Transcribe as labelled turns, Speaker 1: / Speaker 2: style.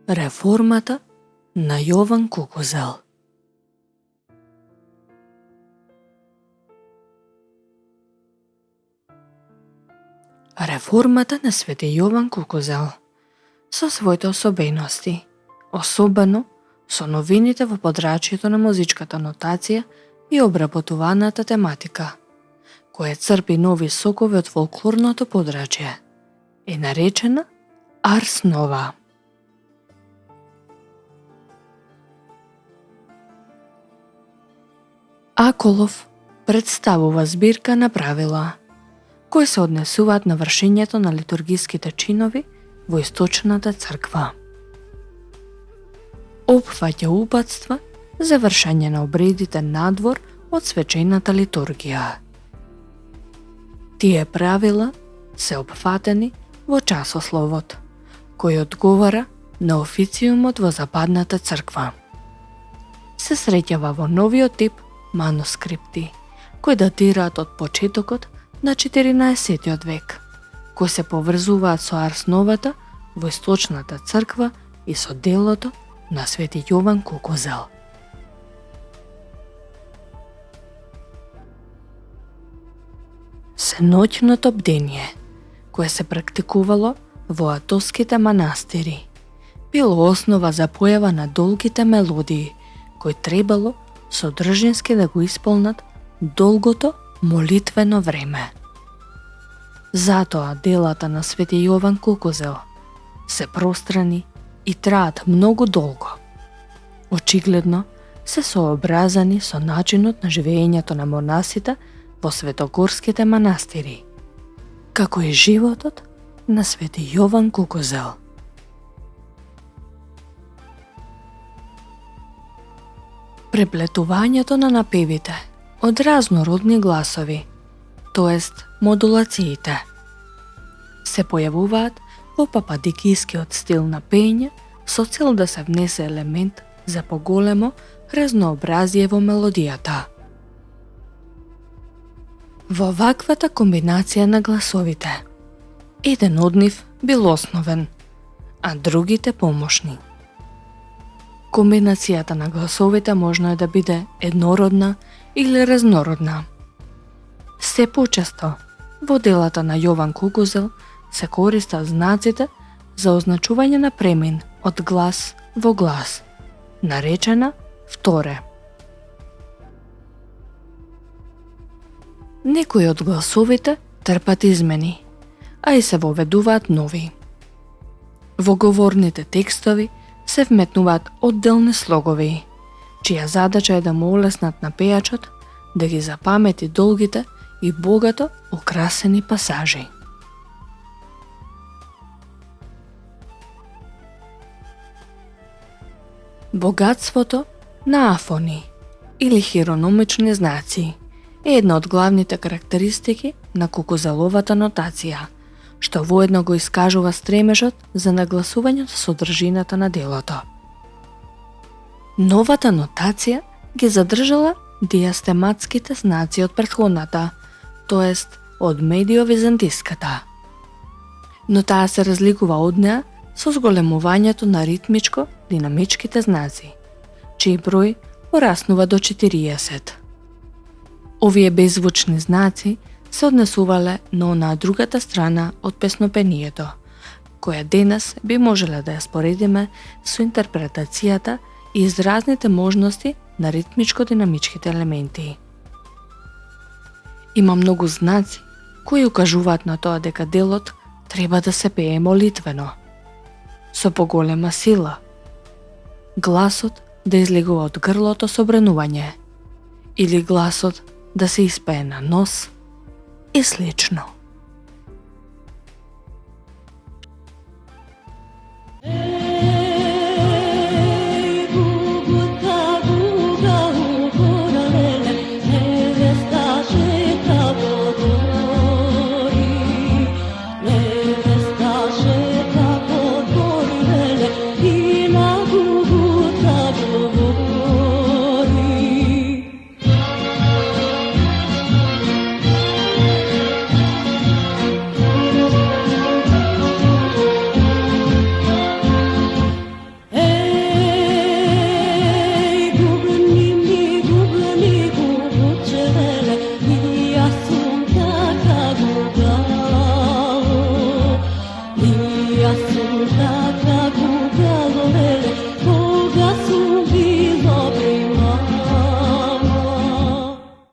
Speaker 1: Реформата на Јован Кукузел. Реформата на свети Јован Кукузел со своите особености, особено со новините во подрачјето на музичката нотација и обработуваната тематика, која црпи нови сокови од фолклорното подрачје, е наречена Арс Нова. Аколов представува збирка на правила, кои се однесуваат на вршењето на литургиските чинови во Источната црква. Опфаќа упатства за вршење на обредите надвор од свечената литургија. Тие правила се опфатени во часословот, кој одговара на официумот во Западната црква. Се среќава во новиот тип манускрипти, кои датираат од почетокот на 14 век, кои се поврзуваат со Арс Новата во Источната црква и со делото на свети Јован Кукузел. Сеноќното бдение, кое се практикувало во атоските манастири, било основа за појава на долгите мелодии, кои требало содржински да го исполнат долгото молитвено време. Затоа делата на свети Јован Кукузел се пространи и траат многу долго. Очигледно се сообразани со начинот на живеењето на монасите во светогорските манастири, како и животот на свети Јован Кукузел. Преплетувањето на напевите од разнородни гласови, тоест модулациите, се појавуваат во пападикискиот стил на пење со цел да се внесе елемент за поголемо разнообразие во мелодијата. Во ваквата комбинација на гласовите, еден од нив бил основен, а другите помошни. Комбинацијата на гласовите можно е да биде еднородна или разнородна. Се почесто во делата на Јован Кукузел се користат знаците за означување на премин од глас во глас, наречена вторе. Некои од гласовите трпат измени, а и се воведуваат нови. Во говорните текстови се вметнуваат одделни слогови, чија задача е да му олеснат на пејачот да ги запамети долгите и богато украсени пасажи. Богатството на афони или хирономични знаци е една од главните карактеристики на Кукузеловата нотација, што воедно го искажува стремежот за нагласување на содржината на делото. Новата нотација ги задржала диастематските знаци од претходната, тоест од медио-византиската. Но таа се разликува од неа со зголемувањето на ритмичко-динамичките знаци, чиј број пораснува до 40. Овие беззвучни знаци се однесувале на онаа другата страна од песнопението, која денес би можеле да ја споредиме со интерпретацијата и изразните можности на ритмичко-динамичките елементи. Има многу знаци кои укажуваат на тоа дека делот треба да се пее молитвено, со поголема сила, гласот да излегува од грлото со бренување, или гласот да се испее на нос и слично.
Speaker 2: таква